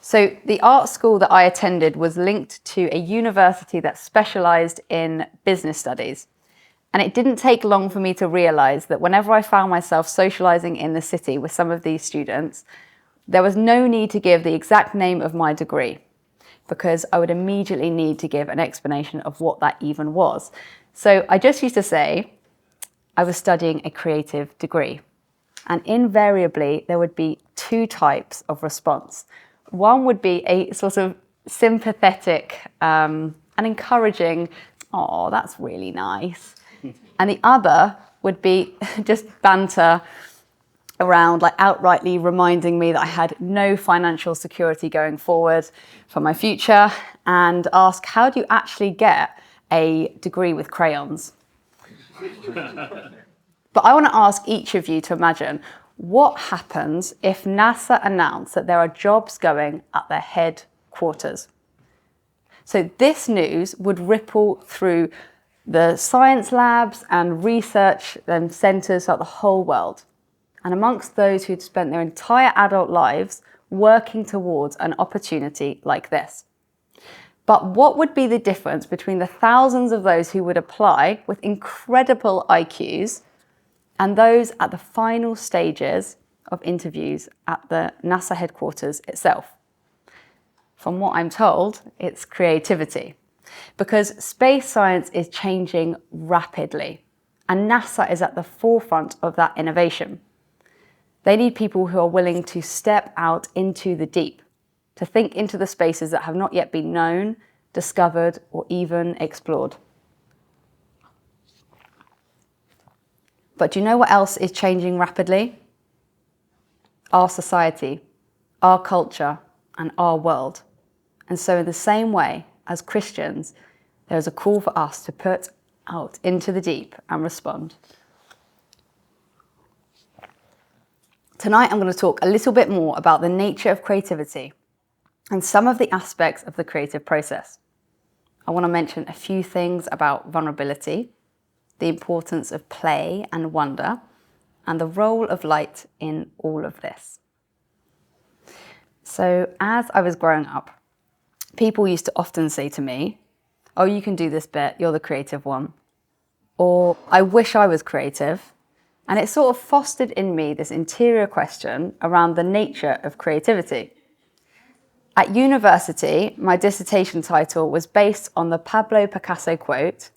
So the art school that I attended was linked to a university that specialised in business studies. And it didn't take long for me to realise that whenever I found myself socialising in the city with some of these students, there was no need to give the exact name of my degree, because I would immediately need to give an explanation of what that even was. So I just used to say I was studying a creative degree. And invariably, there would be two types of response. One would be a sort of sympathetic and encouraging, "Oh, that's really nice." And the other would be just banter around, like outrightly reminding me that I had no financial security going forward for my future, and ask, how do you actually get a degree with crayons? But I want to ask each of you to imagine, what happens if NASA announced that there are jobs going at their headquarters? So this news would ripple through the science labs and research and centres throughout the whole world. And amongst those who'd spent their entire adult lives working towards an opportunity like this. But what would be the difference between the thousands of those who would apply with incredible IQs and those at the final stages of interviews at the NASA headquarters itself? From what I'm told, it's creativity. Because space science is changing rapidly, and NASA is at the forefront of that innovation. They need people who are willing to step out into the deep, to think into the spaces that have not yet been known, discovered, or even explored. But do you know what else is changing rapidly? Our society, our culture, and our world. And so in the same way, as Christians, there is a call for us to put out into the deep and respond. Tonight, I'm going to talk a little bit more about the nature of creativity and some of the aspects of the creative process. I want to mention a few things about vulnerability, the importance of play and wonder, and the role of light in all of this. So as I was growing up, people used to often say to me, "Oh, you can do this bit, you're the creative one." Or, "I wish I was creative." And it sort of fostered in me this interior question around the nature of creativity. At university, my dissertation title was based on the Pablo Picasso quote,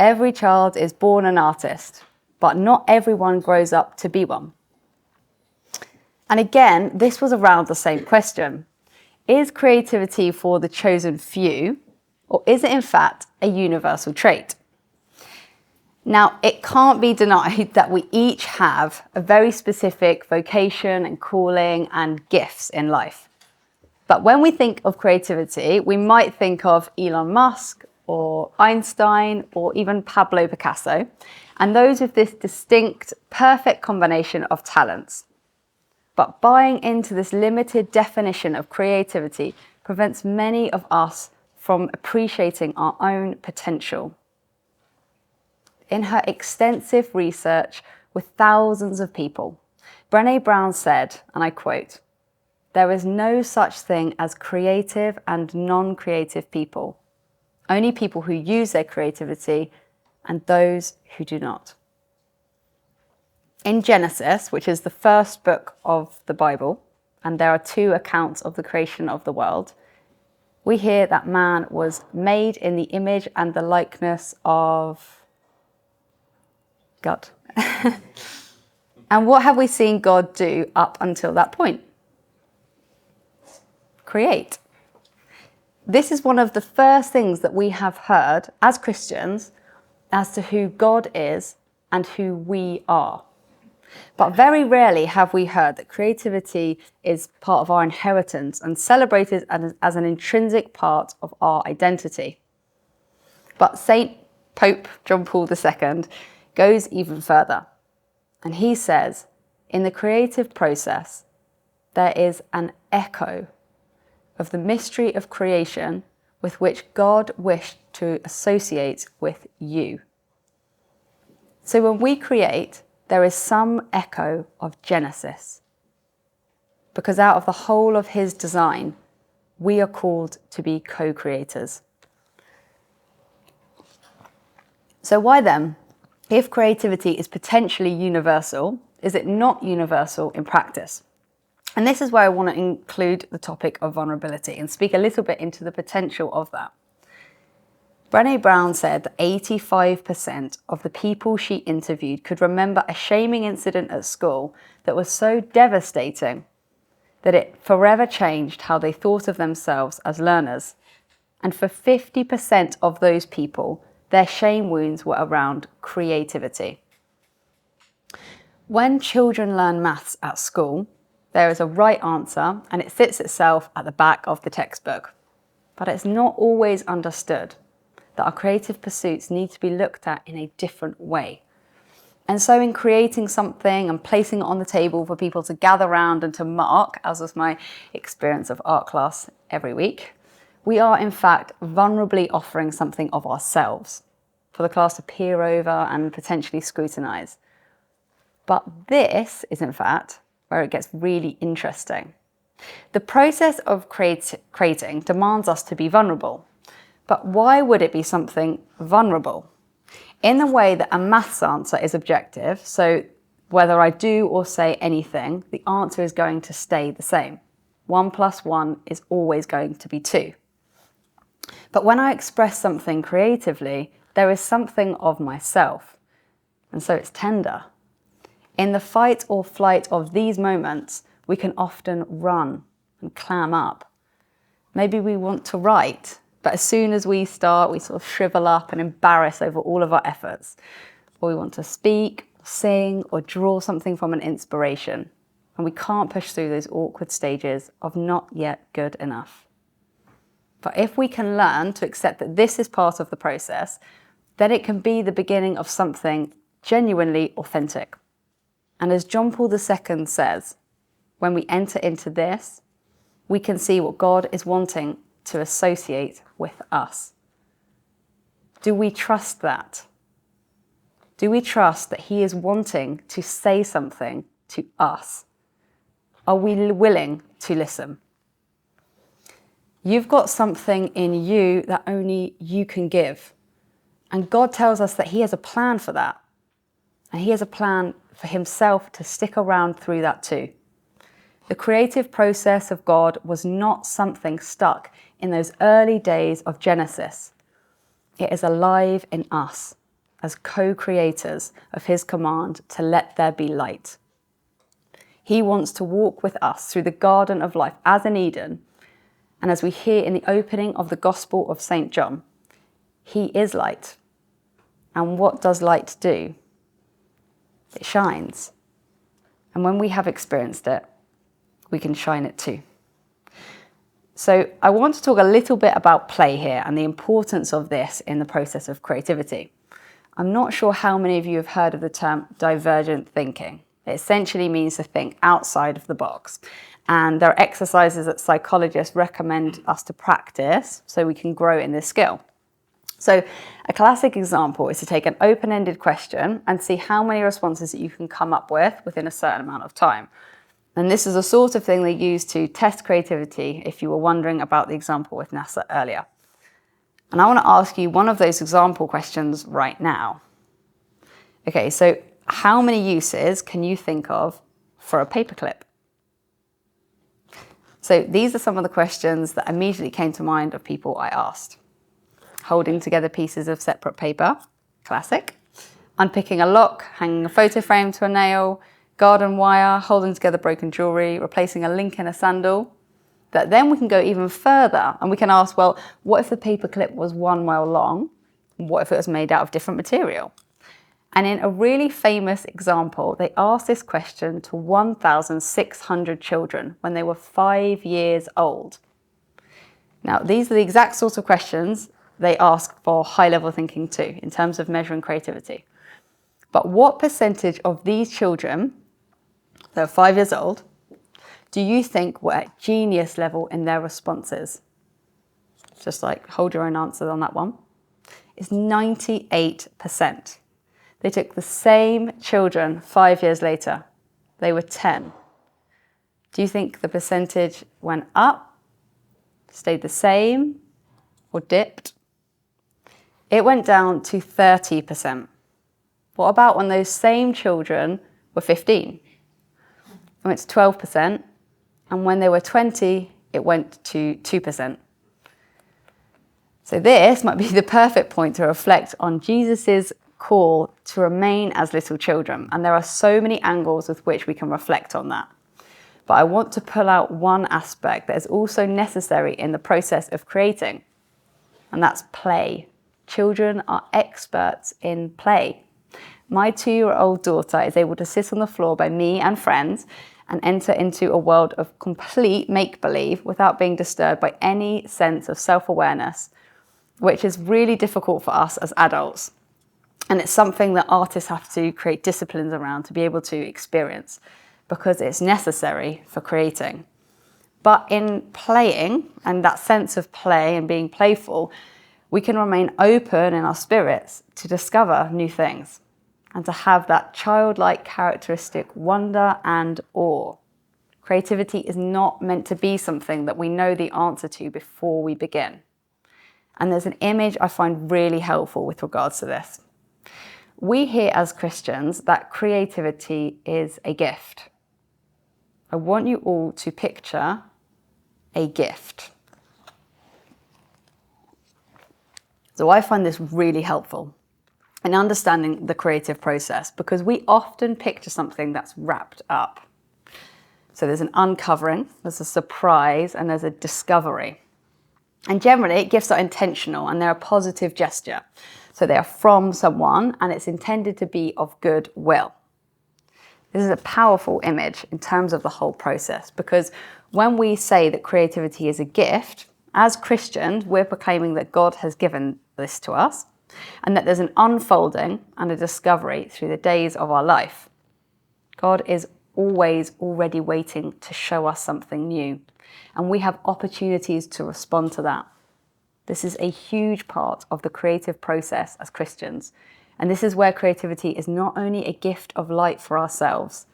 "Every child is born an artist, but not everyone grows up to be one." And again, this was around the same question. Is creativity for the chosen few, or is it in fact a universal trait? Now, it can't be denied that we each have a very specific vocation and calling and gifts in life. But when we think of creativity, we might think of Elon Musk or Einstein or even Pablo Picasso, and those with this distinct, perfect combination of talents. But buying into this limited definition of creativity prevents many of us from appreciating our own potential. In her extensive research with thousands of people, Brené Brown said, and I quote, "There is no such thing as creative and non-creative people. Only people who use their creativity and those who do not." In Genesis, which is the first book of the Bible, and there are two accounts of the creation of the world, we hear that man was made in the image and the likeness of God. And what have we seen God do up until that point? Create. This is one of the first things that we have heard as Christians as to who God is and who we are. But very rarely have we heard that creativity is part of our inheritance and celebrated as an intrinsic part of our identity. But Pope John Paul II goes even further. And he says, in the creative process, there is an echo of the mystery of creation with which God wished to associate with you. So when we create, there is some echo of Genesis, because out of the whole of his design, We are called to be co-creators. So why then, if creativity is potentially universal, is it not universal in practice? And this is where I want to include the topic of vulnerability and speak a little bit into the potential of that. Brené Brown said that 85% of the people she interviewed could remember a shaming incident at school that was so devastating that it forever changed how they thought of themselves as learners. And for 50% of those people, their shame wounds were around creativity. When children learn maths at school, there is a right answer and it sits itself at the back of the textbook. But it's not always understood that our creative pursuits need to be looked at in a different way. And so in creating something and placing it on the table for people to gather around and to mark, as was my experience of art class every week, we are in fact vulnerably offering something of ourselves for the class to peer over and potentially scrutinise. But this is in fact where it gets really interesting. The process of creating demands us to be vulnerable. But why would it be something vulnerable? In the way that a maths answer is objective, so whether I do or say anything, the answer is going to stay the same. 1 + 1 is always going to be 2. But when I express something creatively, there is something of myself, and so it's tender. In the fight or flight of these moments, we can often run and clam up. Maybe we want to write, but as soon as we start, we sort of shrivel up and embarrass over all of our efforts. Or we want to speak, sing, or draw something from an inspiration. And we can't push through those awkward stages of not yet good enough. But if we can learn to accept that this is part of the process, then it can be the beginning of something genuinely authentic. And as John Paul II says, when we enter into this, we can see what God is wanting to associate with us. Do we trust that? Do we trust that He is wanting to say something to us? Are we willing to listen? You've got something in you that only you can give. And God tells us that He has a plan for that. And He has a plan for Himself to stick around through that too. The creative process of God was not something stuck in those early days of Genesis. It is alive in us as co-creators of His command to let there be light. He wants to walk with us through the garden of life as in Eden. And as we hear in the opening of the Gospel of St. John, He is light. And what does light do? It shines. And when we have experienced it, we can shine it too. So I want to talk a little bit about play here and the importance of this in the process of creativity. I'm not sure how many of you have heard of the term divergent thinking. It essentially means to think outside of the box. And there are exercises that psychologists recommend us to practice so we can grow in this skill. So a classic example is to take an open-ended question and see how many responses that you can come up with within a certain amount of time. And this is the sort of thing they use to test creativity if you were wondering about the example with NASA earlier. And I want to ask you one of those example questions right now. Okay, so how many uses can you think of for a paperclip? So these are some of the questions that immediately came to mind of people I asked. Holding together pieces of separate paper, classic. Unpicking a lock, hanging a photo frame to a nail, garden wire, holding together broken jewellery, replacing a link in a sandal. That then we can go even further and we can ask, well, what if the paperclip was 1 mile long? What if it was made out of different material? And in a really famous example, they asked this question to 1,600 children when they were 5 years old. Now, these are the exact sorts of questions they ask for high-level thinking too, in terms of measuring creativity. But what percentage of these children, that are 5 years old, do you think were at genius level in their responses? Just like hold your own answer on that one. It's 98%. They took the same children 5 years later. They were 10. Do you think the percentage went up, stayed the same, or dipped? It went down to 30%. What about when those same children were 15? It went to 12%, and when they were 20, it went to 2%. So this might be the perfect point to reflect on Jesus's call to remain as little children, and there are so many angles with which we can reflect on that. But I want to pull out one aspect that is also necessary in the process of creating, and that's play. Children are experts in play. My 2-year-old daughter is able to sit on the floor by me and friends and enter into a world of complete make-believe without being disturbed by any sense of self-awareness, which is really difficult for us as adults. And it's something that artists have to create disciplines around to be able to experience, because it's necessary for creating. But in playing, and that sense of play and being playful, we can remain open in our spirits to discover new things and to have that childlike characteristic wonder and awe. Creativity is not meant to be something that we know the answer to before we begin. And there's an image I find really helpful with regards to this. We hear as Christians that creativity is a gift. I want you all to picture a gift. So I find this really helpful in understanding the creative process, because we often picture something that's wrapped up. So there's an uncovering, there's a surprise, and there's a discovery. And generally, gifts are intentional and they're a positive gesture. So they are from someone and it's intended to be of good will. This is a powerful image in terms of the whole process, because when we say that creativity is a gift, as Christians, we're proclaiming that God has given this to us and that there's an unfolding and a discovery through the days of our life. God is always already waiting to show us something new, and we have opportunities to respond to that. This is a huge part of the creative process as Christians, and this is where creativity is not only a gift of light for ourselves,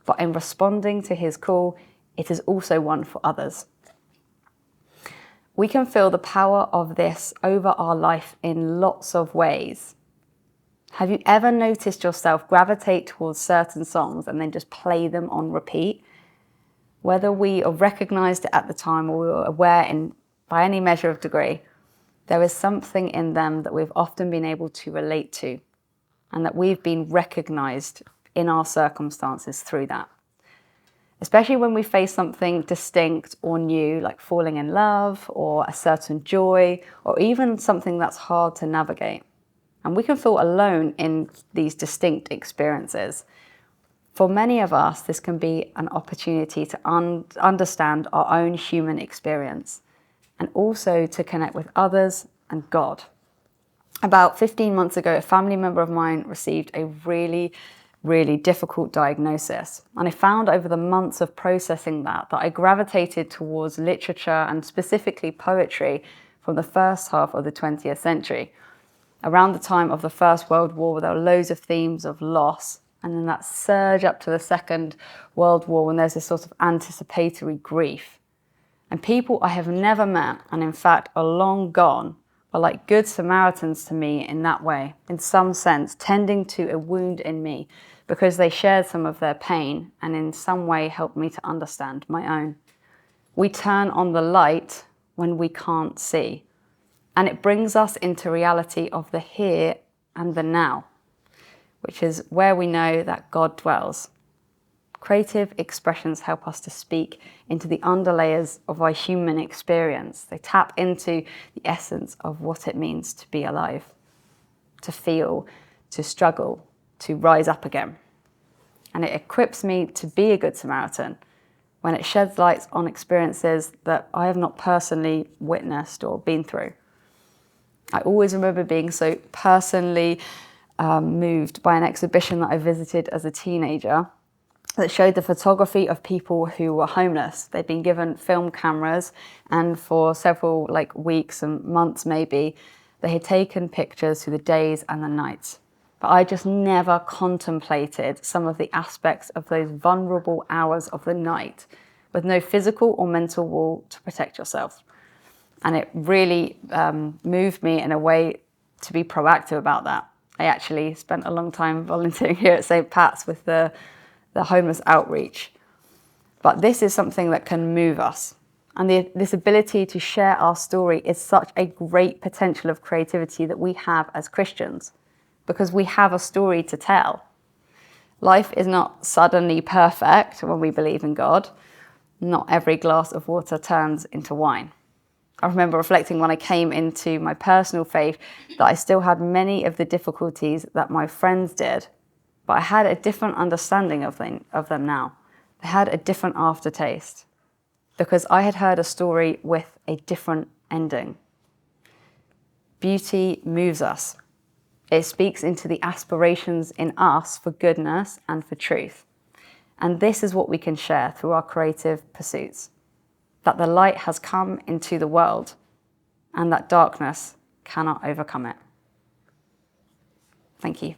but in responding to his call, it is also one for others. We can feel the power of this over our life in lots of ways. Have you ever noticed yourself gravitate towards certain songs and then just play them on repeat? Whether we recognized it at the time or we were aware by any measure of degree, there is something in them that we've often been able to relate to, and that we've been recognized in our circumstances through that. Especially when we face something distinct or new, like falling in love or a certain joy, or even something that's hard to navigate. And we can feel alone in these distinct experiences. For many of us, this can be an opportunity to understand our own human experience and also to connect with others and God. About 15 months ago, a family member of mine received a really difficult diagnosis. And I found over the months of processing that I gravitated towards literature and specifically poetry from the first half of the 20th century. Around the time of the First World War, there were loads of themes of loss, and then that surge up to the Second World War when there's this sort of anticipatory grief. And people I have never met, and in fact are long gone, are like good Samaritans to me in that way, in some sense, tending to a wound in me, because they shared some of their pain and in some way helped me to understand my own. We turn on the light when we can't see, and it brings us into reality of the here and the now, which is where we know that God dwells. Creative expressions help us to speak into the underlayers of our human experience. They tap into the essence of what it means to be alive, to feel, to struggle, to rise up again. And it equips me to be a good Samaritan when it sheds light on experiences that I have not personally witnessed or been through. I always remember being so personally moved by an exhibition that I visited as a teenager that showed the photography of people who were homeless. They'd been given film cameras, and for several weeks and months maybe, they had taken pictures through the days and the nights. But I just never contemplated some of the aspects of those vulnerable hours of the night with no physical or mental wall to protect yourself. And it really moved me in a way to be proactive about that. I actually spent a long time volunteering here at St. Pat's with the homeless outreach. But this is something that can move us. And this ability to share our story is such a great potential of creativity that we have as Christians, because we have a story to tell. Life is not suddenly perfect when we believe in God. Not every glass of water turns into wine. I remember reflecting when I came into my personal faith that I still had many of the difficulties that my friends did, but I had a different understanding of them now. They had a different aftertaste because I had heard a story with a different ending. Beauty moves us. It speaks into the aspirations in us for goodness and for truth. And this is what we can share through our creative pursuits. That the light has come into the world and that darkness cannot overcome it. Thank you.